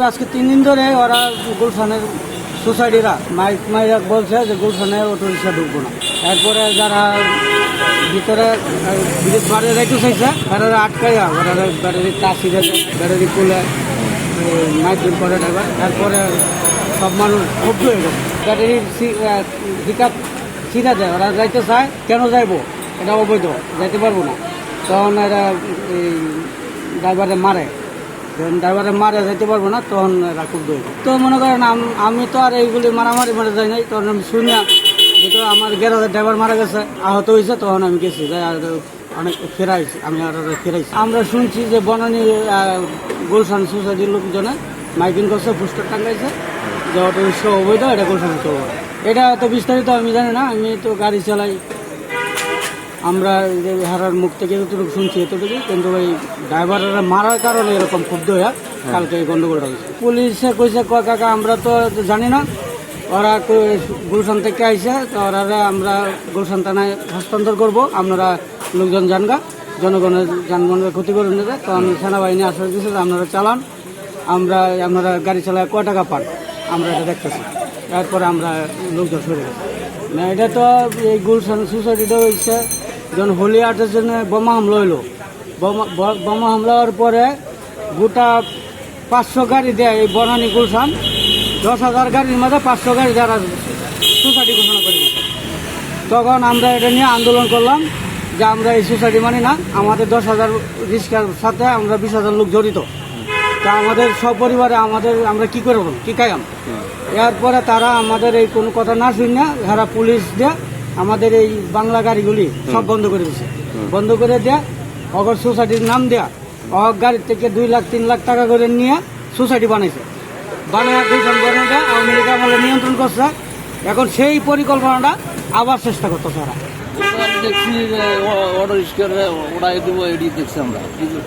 আজকে 3 দিন ধরে ওরা গুলশানের সোসাইটিরা মাইক বলছে যে গুলশানে অটো রিক্সা ঢুকবো না। এরপরে যারা ভিতরে ব্রিজ বাড়িয়ে যাইতে চাইছে তারা আটকাইয়া ওরা ব্যাটারির তার ছিঁড়ে ব্যাটারি খুলে মাইক করে ড্রাইভার। এরপরে সব মানুষ ক্ষুব্ধ হয়ে গেছে, ব্যাটারির পিকআপ ছিঁড়ে দেয়, ওরা যাইতে চায়, কেন যাইবো, এটা অবৈধ, যাইতে পারবো না। তখন এরা ড্রাইভারে মারে, যখন ড্রাইভারে মারে যাইতে পারবো না, তখন এরা ক্ষুব্ধ হয়ে যায়। তো মনে করেন আমি তো আর এইগুলি মারামারি মারা যাই নাই, তখন আমি শুনি না যেহেতু আমার গ্যারেজের ড্রাইভার মারা গেছে, আহত হয়েছে, তখন আমি গেছি যাই আর অনেক ফেরাইছি, আমি আর ফেরাইছি। আমরা শুনছি যে বনানী গুলশান সোসাইটির লোকজনে মাইকিং করছে, পোস্টার টাঙ্গাইছে যে অটো রিক্সা অবৈধ, এটা গুলশানে চলবে। এটা তো বিস্তারিত আমি জানি না, আমি তো গাড়ি চালাই, আমরা যে হারার মুখ থেকে যতটুকু শুনছি এতটুকু। কিন্তু ওই ড্রাইভাররা মারার কারণে এরকম ক্ষুব্ধ হয়ে কালকে এই গন্ডগোলটা হয়েছে। পুলিশে কইছে কাকা আমরা তো জানি না, ওরা গুলশান থেকে আইসে, তো ওরা আমরা গুলশান থানায় হস্তান্তর করবো, আপনারা লোকজন জানগা, জনগণের যানবাহনের ক্ষতি করে নেবে। তো আমি সেনাবাহিনী আশ্বাস দিয়েছে যে আপনারা চালান, আপনারা গাড়ি চালায় কয় টাকা পান আমরা এটা দেখতেছি। এরপরে আমরা লোকজন সরে গেছি না। এটা তো এই গুলশান সোসাইটিটা হয়েছে যখন হোলি আর্টের জন্য বোমা হামলা হইলো, বোমা হামলা হওয়ার পরে গোটা 500 গাড়ি দেয় এই বনানী গুলশান, 10,000 গাড়ির মধ্যে 500 গাড়ি যারা সোসাইটি ঘোষণা করে দিচ্ছে। তখন আমরা এটা নিয়ে আন্দোলন করলাম যে আমরা এই সোসাইটি মানি না, আমাদের 10,000 রিক্সার সাথে আমরা 20,000 লোক জড়িত, তা আমাদের সপরিবারে আমরা কি করবো, কি খাইলাম। এরপরে তারা আমাদের এই কোনো কথা না শুনে যারা পুলিশ দিয়ে আমাদের এই বাংলা গাড়িগুলি সব বন্ধ করে দিচ্ছে, বন্ধ করে দেয়া অগর সোসাইটির নাম দেয়া অগ গাড়ির থেকে 2 লাখ 3 লাখ টাকা করে নিয়ে সোসাইটি বানাইছে, বানায় গুলশান বনানীটা আওয়ামী লীগ আমলে নিয়ন্ত্রণ করছে। এখন সেই পরিকল্পনাটা আবার চেষ্টা করতেছে ওরা। দেখছি যে অটো রিক্সার ওড়াই দেবো, এটি দেখছি আমরা, কিন্তু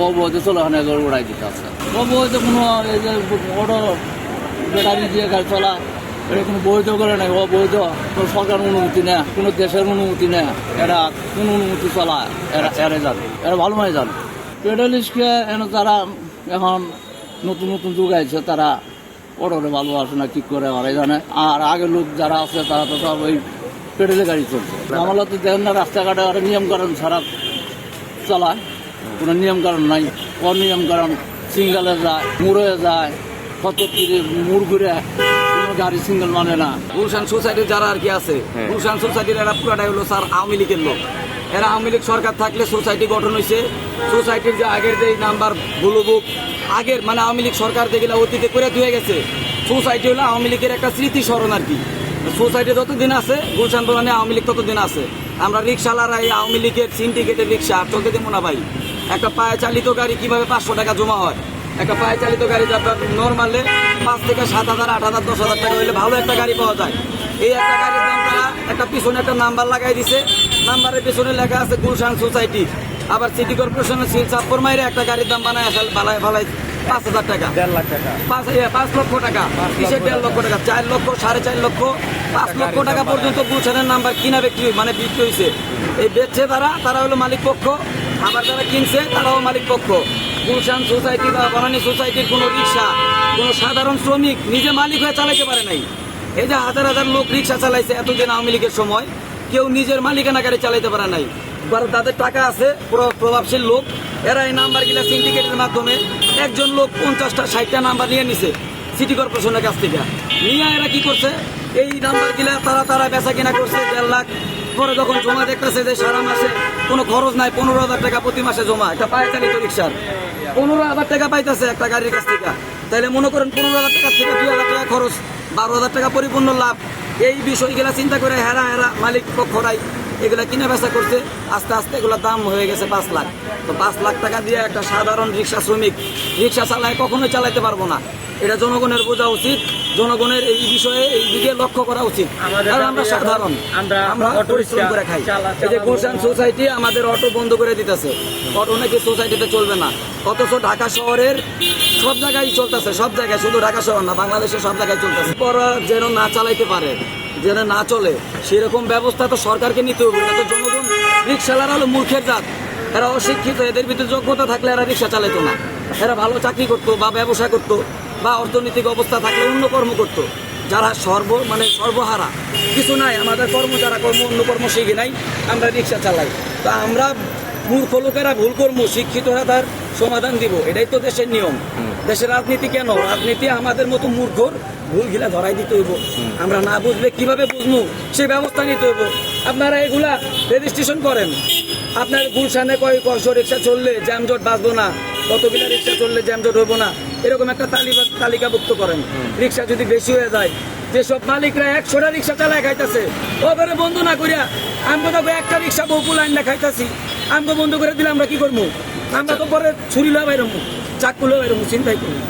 অবৈধ চলাখানে ওড়াই দিতে আছে। অবৈধ কোনো এই যে অটো ব্যাটারি দিয়ে গাড়ি চলা, এটা কোনো বৈধ করে নেই, অবৈধ, কোনো সরকার অনুমতি নেয়, কোনো দেশের অনুমতি নেয়, এরা কোনো অনুমতি চলায়, এরা জানে, এরা ভালো মানে জানে। পেট্রোল রিক্সা এনে তারা এখন নতুন নতুন যুগ আছে, তারা অটোরে ভালোবাসে না, কি করে ওরাই জানে। আর আগের লোক যারা আছে তারা তো সব ওই পেট্রোলের গাড়ি চলছে। আমলা তো দেখেন না রাস্তাঘাটে ওরা নিয়মকানুন ছাড়া চালায়, কোনো নিয়মকানুন নাই, অনিয়মকানুন, সিঙ্গেলে যায়, মুড়ে যায়, কত মুড় ঘুরে, কোনো গাড়ি সিঙ্গেল মানে না। গুলশান সোসাইটির যারা আর কি আছে, গুলশান সোসাইটির এরা পুরাটাই হলো স্যার আওয়ামী লীগের লোক। এরা আওয়ামী লীগ সরকার থাকলে সোসাইটি গঠন হয়েছে, সোসাইটির যে আগের যে নাম্বার বুলুবুক আগের মানে আওয়ামী লীগ সরকার যেগুলো অতীতে করে ধুয়ে গেছে, সোসাইটি হলো আওয়ামী লীগের একটা স্মৃতি স্মরণ আর কি। সোসাইটি যতদিন আছে গুলশান বনানী আওয়ামী লীগ ততদিন আছে। আমরা রিক্সাওয়ালারা এই আওয়ামী লীগের সিন্ডিকেটের রিক্সা চলতে দেবো না ভাই। একটা পায়ে চালিত গাড়ি কিভাবে 500 টাকা জমা হয়, একটা পায়ে চালিত গাড়ি আপনার নর্মালে 5 থেকে 7,000 8,000 10,000 টাকা হলে ভালো একটা গাড়ি পাওয়া যায়। এই একটা গাড়ির দাম তারা একটা পিছনে একটা নাম্বার লাগাই দিছে, নাম্বারের পিছনে লেখা আছে গুলশান সোসাইটি। আবার সিটি কর্পোরেশনের সিল চাপ্পর মাইরে একটা গাড়ির দাম বানায় ভালাই 5,000 টাকা, 1.5 লাখ টাকা, 5 লক্ষ টাকা, কিসের 1.5 লক্ষ টাকা, 4 লক্ষ 4.5 লক্ষ 5 লক্ষ টাকা পর্যন্ত গুলশানের নাম্বার কিনা বিক্রি মানে বিক্রি হয়েছে। এই বেচছে তারা হলো মালিক পক্ষ, আবার যারা কিনছে তারাও মালিক পক্ষ। গুলশান সোসাইটি বা বনানী সোসাইটির কোনো রিক্সা কোনো সাধারণ শ্রমিক নিজে মালিক হয়ে চালাইতে পারে নাই। এই যে হাজার হাজার লোক রিক্সা চালাইছে এতদিন আওয়ামী লীগের সময়, কেউ নিজের মালিকানা গাড়ি চালাইতে পারে নাই। তাদের টাকা আছে, প্রভাবশীল লোক, এরা এই নাম্বারগুলা সিন্ডিকেটের মাধ্যমে একজন লোক 50টা 60টা নাম্বার নিয়ে নিছে সিটি কর্পোরেশনের কাছ থেকে। নিয়ে এরা কি করছে, এই নাম্বারগুলা তারা বেচা কিনা করছে 1.5 লাখ। পরে যখন জমা দেখতেছে যে সারা মাসে কোনো খরচ নাই, 15,000 টাকা প্রতি মাসে জমা, একটা পায়ে চালিত রিক্সার 15,000 টাকা পাইতেছে একটা গাড়ির কাছ থেকে। তাহলে মনে করেন 15,000 টাকা থেকে 2,000 টাকা খরচ, 12,000 টাকা পরিপূর্ণ লাভ। এই বিষয়গুলা চিন্তা করে হেরা মালিক পক্ষরাই এগুলা কিনে বেচা করছে। আস্তে আস্তে এগুলোর দাম হয়ে গেছে 5 লাখ। তো 5 লাখ টাকা দিয়ে একটা সাধারণ রিক্সা শ্রমিক রিক্সা চালায় কখনোই চালাইতে পারবো না। এটা জনগণের বোঝা উচিত, জনগণের এই বিষয়ে এই দিকে লক্ষ্য করা উচিত। কারণ আমরা সাধারণ, আমরা পরিশ্রম করে খাই। এই যে গুলশান সোসাইটি আমাদের অটো বন্ধ করে দিতেছে, অটো নাকি সোসাইটিতে চলবে না, অথচ ঢাকা শহরের সব জায়গায় চলতেছে, সব জায়গায়, শুধু ঢাকা শহর না বাংলাদেশের সব জায়গায় চলতেছে। পরে যেন না চালাইতে পারে, যেন না চলে সেরকম ব্যবস্থা তো সরকারকে নিতে হবে। এটা তো জনগণ, রিক্সাওয়ালারা হলো মূর্খের জাত, এরা অশিক্ষিত, এদের ভিতরে যোগ্যতা থাকলে এরা রিক্সা চালাইতো না। এরা ভালো চাকরি করতো বা ব্যবসা করতো বা অর্থনৈতিক অবস্থা থাকলে অন্য কর্ম করতো। যারা সর্বহারা কিছু নাই, আমাদের যারা অন্য কর্ম শিখে নাই, আমরা রিক্সা চালাই। তো আমরা মূর্খ লোকেরা ভুল কর্ম, শিক্ষিতরা তার সমাধান দিব, এটাই তো দেশের নিয়ম। দেশের রাজনীতি কেন? রাজনীতি আমাদের মতো মূর্খর ভুল গিলা ধরাই দিতে হইব। আমরা না বুঝলে কিভাবে বুঝবো, সেই ব্যবস্থা নিতে হইব। আপনারা এগুলা রেজিস্ট্রেশন করেন। আপনার গুলশানে কয়শো রিক্সা চললে জ্যামজট বাঁচবো না, কতগুলা রিক্সা চললে জ্যামজট হইব না, এরকম একটা তালিকাভুক্ত করেন। রিক্সা যদি বেশি হয়ে যায়, যেসব মালিকরা 100টা রিক্সা চালায় খাইতেছে, ওখানে বন্ধ না করিয়া আমি তো একটা রিক্সা বহু লাইন না খাইতেছি, আমি বন্ধ করে দিলে আমরা কি করবো? আমরা তো পরে ছুরি লো বাইরমু, চাকু লো বাইরমু, চিন্তাই করবো।